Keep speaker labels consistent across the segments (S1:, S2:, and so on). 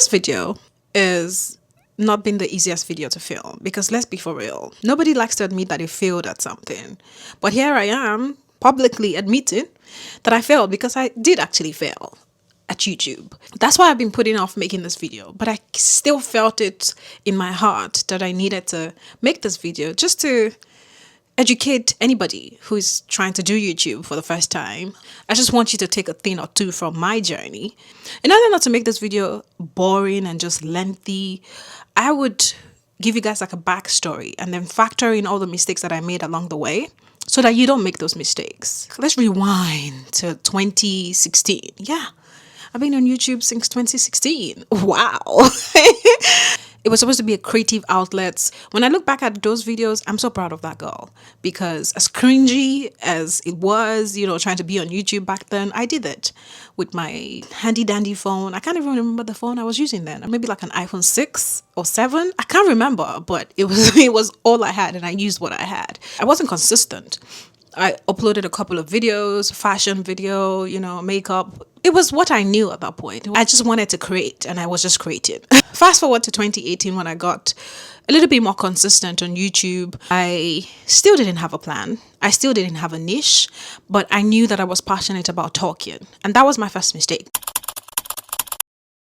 S1: This video is not been the easiest video to film because let's be for real, nobody likes to admit that they failed at something. But here I am publicly admitting that I failed because I did actually fail at YouTube. That's why I've been putting off making this video, but I still felt it in my heart that I needed to make this video just to educate anybody who is trying to do YouTube for the first time. I just want you to take a thing or two from my journey. In order not to make this video boring and just lengthy, I would give you guys like a backstory and then factor in all the mistakes that I made along the way so that you don't make those mistakes. Let's rewind to 2016. Yeah, I've been on YouTube since 2016. Wow. It was supposed to be a creative outlet. When I look back at those videos, I'm so proud of that girl because as cringy as it was, trying to be on YouTube back then, I did it with my handy dandy phone. I can't even remember the phone I was using then. Maybe like an iPhone 6 or 7. I can't remember, but it was all I had and I used what I had. I wasn't consistent. I uploaded a couple of videos, fashion video, makeup. It was what I knew at that point. I just wanted to create and I was just creating. Fast forward to 2018 when I got a little bit more consistent on YouTube. I still didn't have a plan. I still didn't have a niche, but I knew that I was passionate about talking. And that was my first mistake.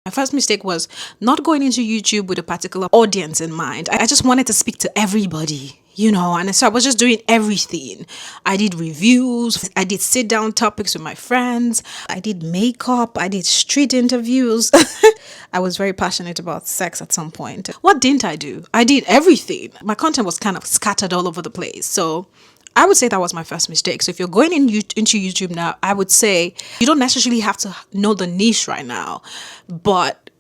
S1: My first mistake was not going into YouTube with a particular audience in mind. I just wanted to speak to everybody, and so I was just doing everything. I did reviews, I did sit down topics with my friends, I did makeup, I did street interviews. I was very passionate about sex at some point. What didn't I do? I did everything. My content was kind of scattered all over the place. So I would say that was my first mistake. So if you're going into YouTube now, I would say you don't necessarily have to know the niche right now, but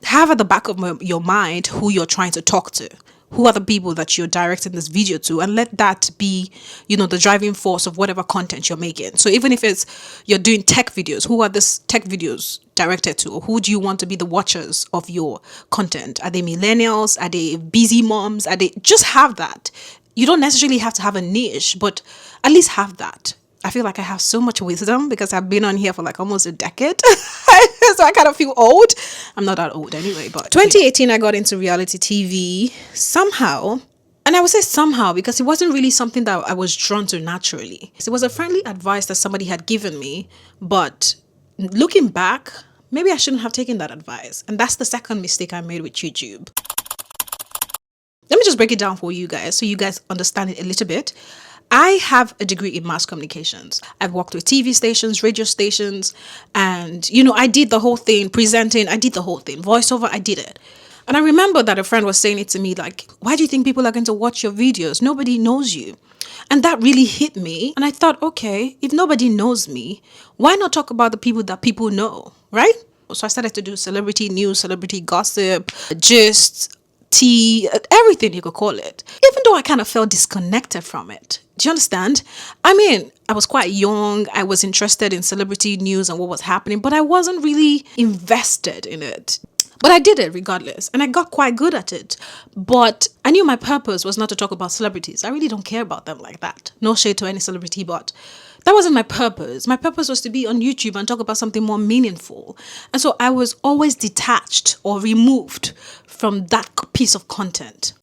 S1: have at the back of your mind who you're trying to talk to. Who are the people that you're directing this video to, and let that be, the driving force of whatever content you're making. So even if you're doing tech videos, who are these tech videos directed to? Or who do you want to be the watchers of your content? Are they millennials? Are they busy moms? Just have that. You don't necessarily have to have a niche, but at least have that. I feel like I have so much wisdom because I've been on here for like almost a decade. So I kind of feel old. I'm not that old anyway, but 2018 I got into reality TV somehow. And I would say somehow because it wasn't really something that I was drawn to naturally. It was a friendly advice that somebody had given me, but looking back, maybe I shouldn't have taken that advice. And that's the second mistake I made with YouTube. Let me just break it down for you guys so you guys understand it a little bit. I have a degree in mass communications. I've worked with TV stations, radio stations, and, I did the whole thing, presenting, I did the whole thing, voiceover, I did it. And I remember that a friend was saying it to me, like, why do you think people are going to watch your videos? Nobody knows you. And that really hit me. And I thought, okay, if nobody knows me, why not talk about the people that people know, right? So I started to do celebrity news, celebrity gossip, gist, tea, everything you could call it, even though I kind of felt disconnected from it. Do you understand? I mean, I was quite young. I was interested in celebrity news and what was happening, but I wasn't really invested in it. But I did it regardless, and I got quite good at it. But I knew my purpose was not to talk about celebrities. I really don't care about them like that. No shade to any celebrity, but that wasn't my purpose. My purpose was to be on YouTube and talk about something more meaningful. And so I was always detached or removed from that piece of content.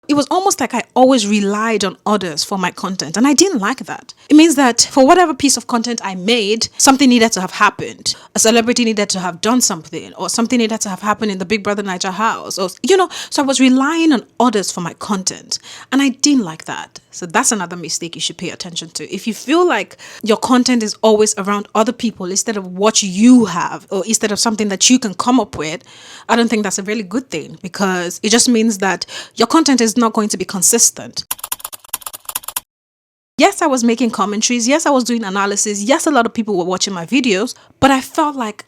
S1: It was almost like I always relied on others for my content, and I didn't like that. It means that for whatever piece of content I made, something needed to have happened. A celebrity needed to have done something, or something needed to have happened in the Big Brother Niger house, or so I was relying on others for my content, and I didn't like that. So that's another mistake you should pay attention to. If you feel like your content is always around other people instead of what you have, or instead of something that you can come up with, I don't think that's a really good thing, because it just means that your content is not going to be consistent. Yes, I was making commentaries. Yes, I was doing analysis. Yes, a lot of people were watching my videos, but I felt like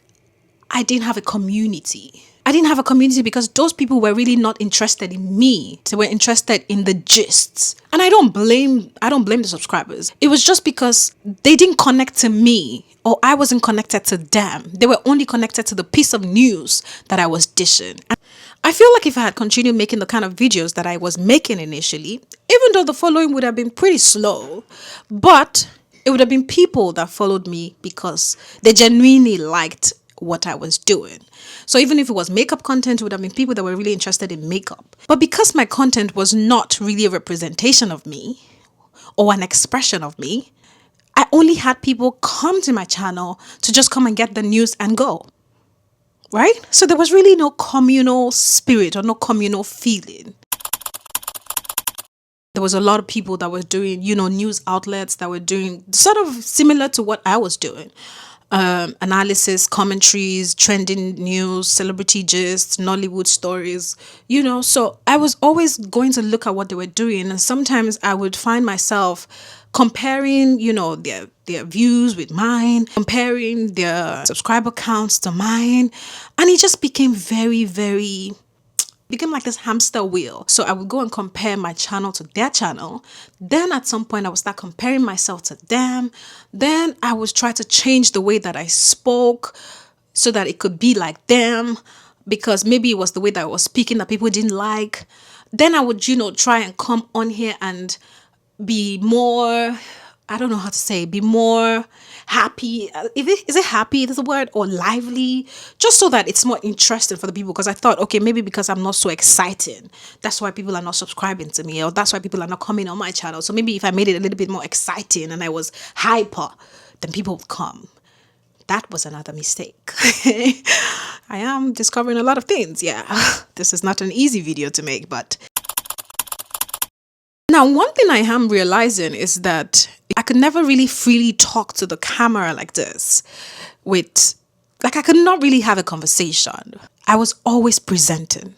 S1: I didn't have a community. I didn't have a community because those people were really not interested in me. They were interested in the gists. And I don't blame the subscribers. It was just because they didn't connect to me, or I wasn't connected to them. They were only connected to the piece of news that I was dishing. And I feel like if I had continued making the kind of videos that I was making initially, even though the following would have been pretty slow, but it would have been people that followed me because they genuinely liked what I was doing. So even if it was makeup content, it would have been people that were really interested in makeup. But because my content was not really a representation of me or an expression of me, I only had people come to my channel to just come and get the news and go. Right? So there was really no communal spirit or no communal feeling. There was a lot of people that were doing, news outlets that were doing sort of similar to what I was doing. Analysis, commentaries, trending news, celebrity gist, Nollywood stories, So I was always going to look at what they were doing. And sometimes I would find myself comparing, their views with mine, comparing their subscriber counts to mine. And it just became very, very became like this hamster wheel. So I would go and compare my channel to their channel. Then at some point I would start comparing myself to them. Then I would try to change the way that I spoke so that it could be like them, because maybe it was the way that I was speaking that people didn't like. Then I would, try and come on here and be more, I don't know how to say, be more happy. Is it happy is the word, or lively? Just so that it's more interesting for the people. Because I thought, okay, maybe because I'm not so exciting, that's why people are not subscribing to me, or that's why people are not coming on my channel. So maybe if I made it a little bit more exciting and I was hyper, then people would come. That was another mistake. I am discovering a lot of things. Yeah, this is not an easy video to make, but now, one thing I am realizing is that I could never really freely talk to the camera like this I could not really have a conversation. I was always presenting.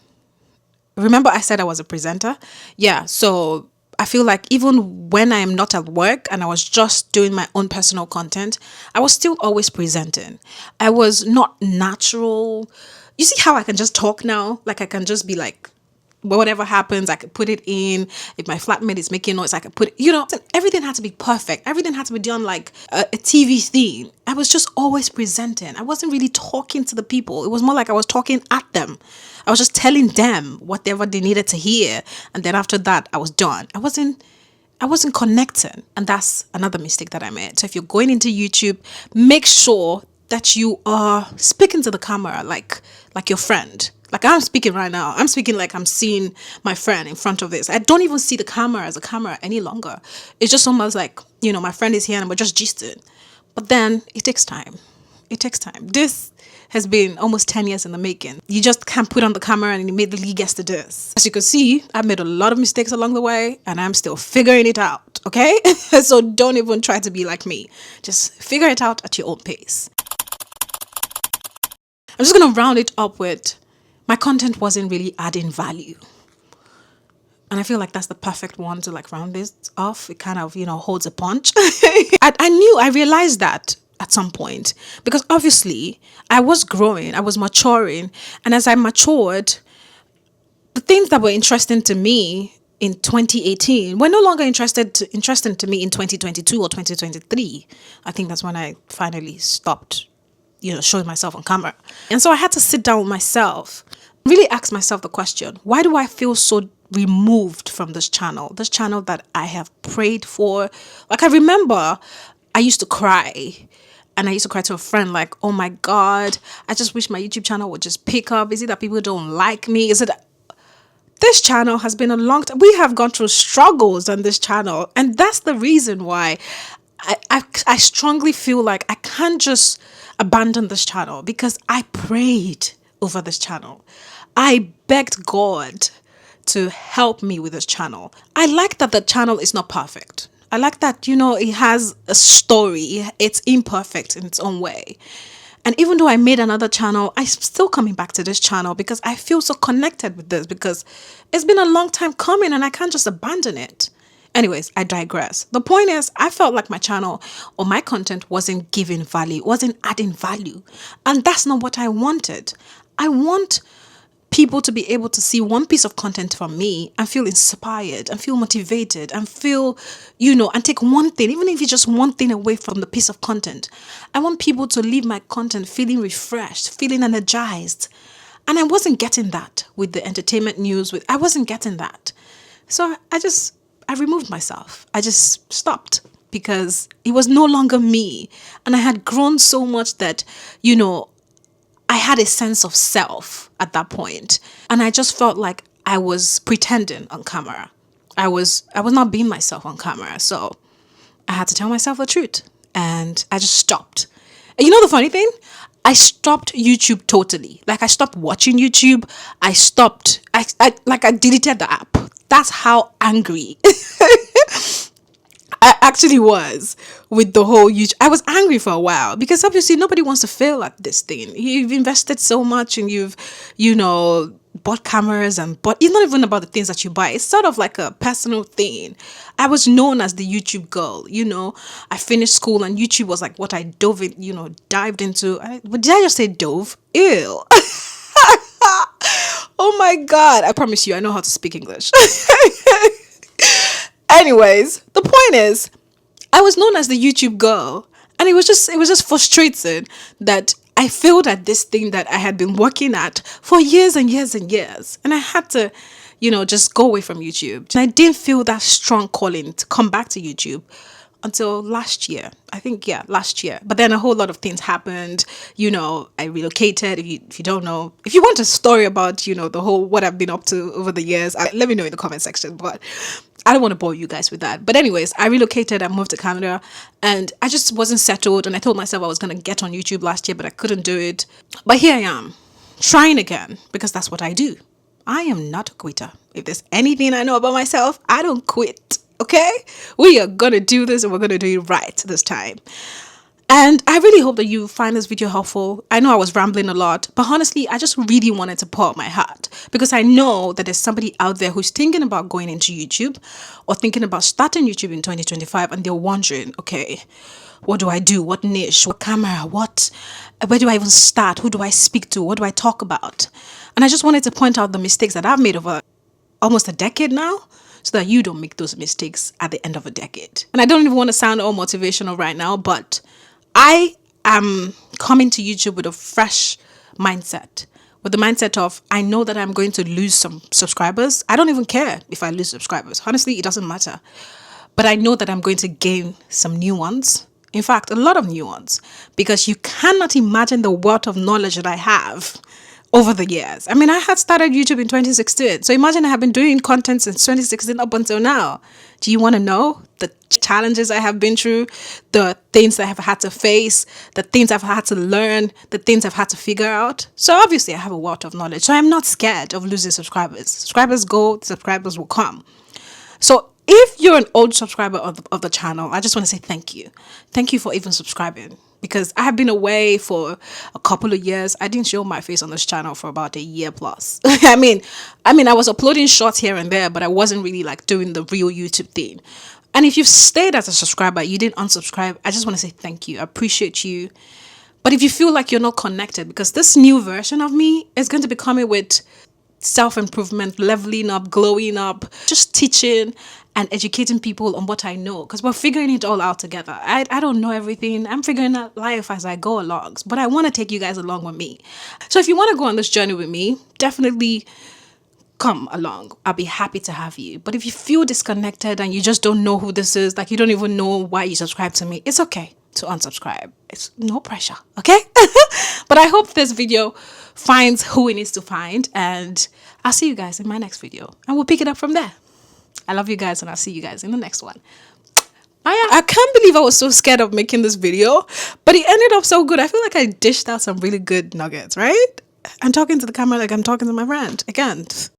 S1: Remember I said I was a presenter? Yeah, so I feel like even when I am not at work and I was just doing my own personal content, I was still always presenting. I was not natural. You see how I can just talk now? Like I can just be like, whatever happens, I could put it in. If my flatmate is making noise, I could put it, everything had to be perfect. Everything had to be done like a TV theme. I was just always presenting. I wasn't really talking to the people. It was more like I was talking at them. I was just telling them whatever they needed to hear. And then after that, I was done. I wasn't connecting. And that's another mistake that I made. So if you're going into YouTube, make sure that you are speaking to the camera like your friend. Like I'm speaking right now. I'm speaking like I'm seeing my friend in front of this. I don't even see the camera as a camera any longer. It's just almost like, my friend is here and we're just gisting. But then it takes time. It takes time. This has been almost 10 years in the making. You just can't put on the camera and immediately gets to this. As you can see, I've made a lot of mistakes along the way and I'm still figuring it out, okay? So don't even try to be like me. Just figure it out at your own pace. I'm just going to round it up with my content wasn't really adding value. And I feel like that's the perfect one to round this off. It kind of, holds a punch. I realized that at some point because obviously I was growing, I was maturing. And as I matured, the things that were interesting to me in 2018 were no longer interesting to me in 2022 or 2023. I think that's when I finally stopped showing myself on camera. And so I had to sit down with myself, really ask myself the question, why do I feel so removed from this channel that I have prayed for? Like I remember I used to cry and I used to cry to a friend like, oh my God, I just wish my YouTube channel would just pick up. Is it that people don't like me? Is it that this channel has been a long time. We have gone through struggles on this channel. And that's the reason why I strongly feel like I can't just abandon this channel because I prayed over this channel. I begged God to help me with this channel. I like that the channel is not perfect. I like that, it has a story. It's imperfect in its own way. And even though I made another channel, I'm still coming back to this channel because I feel so connected with this because it's been a long time coming and I can't just abandon it. Anyways, I digress. The point is, I felt like my channel or my content wasn't giving value, wasn't adding value. And that's not what I wanted. I want people to be able to see one piece of content from me and feel inspired and feel motivated and feel, and take one thing, even if it's just one thing away from the piece of content. I want people to leave my content feeling refreshed, feeling energized. And I wasn't getting that with the entertainment news. I wasn't getting that. So I removed myself. I just stopped because it was no longer me. And I had grown so much that, I had a sense of self at that point, and I just felt like I was pretending on camera. I was not being myself on camera. So I had to tell myself the truth, and I just stopped. And you know the funny thing? I stopped YouTube totally. Like, I stopped watching YouTube. I stopped. I deleted the app. That's how angry I actually was with the whole YouTube. I was angry for a while because obviously nobody wants to fail at this thing. You've invested so much, and you know, bought cameras, and but it's not even about the things that you buy. It's sort of like a personal thing. I was known as the YouTube girl. You know, I finished school, and YouTube was like what I dove in. You know, dived into. But did I just say dove? Ew. Oh my god! I promise you, I know how to speak English. Anyways, the point is, I was known as the YouTube girl, and it was just frustrating that I failed at this thing that I had been working at for years and years and years, and I had to, just go away from YouTube. And I didn't feel that strong calling to come back to YouTube until last year. I think, yeah, last year. But then a whole lot of things happened. I relocated. If you don't know, if you want a story about, the whole what I've been up to over the years, let me know in the comment section. But I don't want to bore you guys with that. But anyways, I relocated. I moved to Canada, and I just wasn't settled. And I told myself I was going to get on YouTube last year, but I couldn't do it. But here I am, trying again, because that's what I do. I am not a quitter. If there's anything I know about myself, I don't quit. Okay? We are going to do this, and we're going to do it right this time. And I really hope that you find this video helpful. I know I was rambling a lot, but honestly, I just really wanted to pour out my heart because I know that there's somebody out there who's thinking about going into YouTube or thinking about starting YouTube in 2025, and they're wondering, okay, what do I do? What niche? What camera? Where do I even start? Who do I speak to? What do I talk about? And I just wanted to point out the mistakes that I've made over almost a decade now, so that you don't make those mistakes at the end of a decade. And I don't even want to sound all motivational right now, but I am coming to YouTube with a fresh mindset, with the mindset of, I know that I'm going to lose some subscribers. I don't even care if I lose subscribers. Honestly, it doesn't matter. But I know that I'm going to gain some new ones. In fact, a lot of new ones, because you cannot imagine the wealth of knowledge that I have over the years. I mean, I had started YouTube in 2016. So imagine I have been doing content since 2016 up until now. Do you want to know the challenges I have been through, the things that I have had to face, the things I've had to learn, the things I've had to figure out? So obviously I have a wealth of knowledge. So I'm not scared of losing subscribers. Subscribers go, subscribers will come. So if you're an old subscriber of the channel, I just want to say thank you. Thank you for even subscribing. Because I have been away for a couple of years. I didn't show my face on this channel for about a year plus. I mean, I was uploading shorts here and there, but I wasn't really like doing the real YouTube thing. And if you've stayed as a subscriber, you didn't unsubscribe, I just want to say thank you. I appreciate you. But if you feel like you're not connected, because this new version of me is going to be coming with self-improvement, leveling up, glowing up, just teaching and educating people on what I know, because we're figuring it all out together. I don't know everything. I'm figuring out life as I go along, but I want to take you guys along with me. So if you want to go on this journey with me, definitely come along. I'll be happy to have you. But if you feel disconnected and you just don't know who this is, like you don't even know why you subscribe to me, it's okay to unsubscribe. It's no pressure, okay? But I hope this video finds who it needs to find, and I'll see you guys in my next video, and we'll pick it up from there. I love you guys, and I'll see you guys in the next one. I can't believe I was so scared of making this video, but it ended up so good. I feel like I dished out some really good nuggets, right? I'm talking to the camera like I'm talking to my friend again.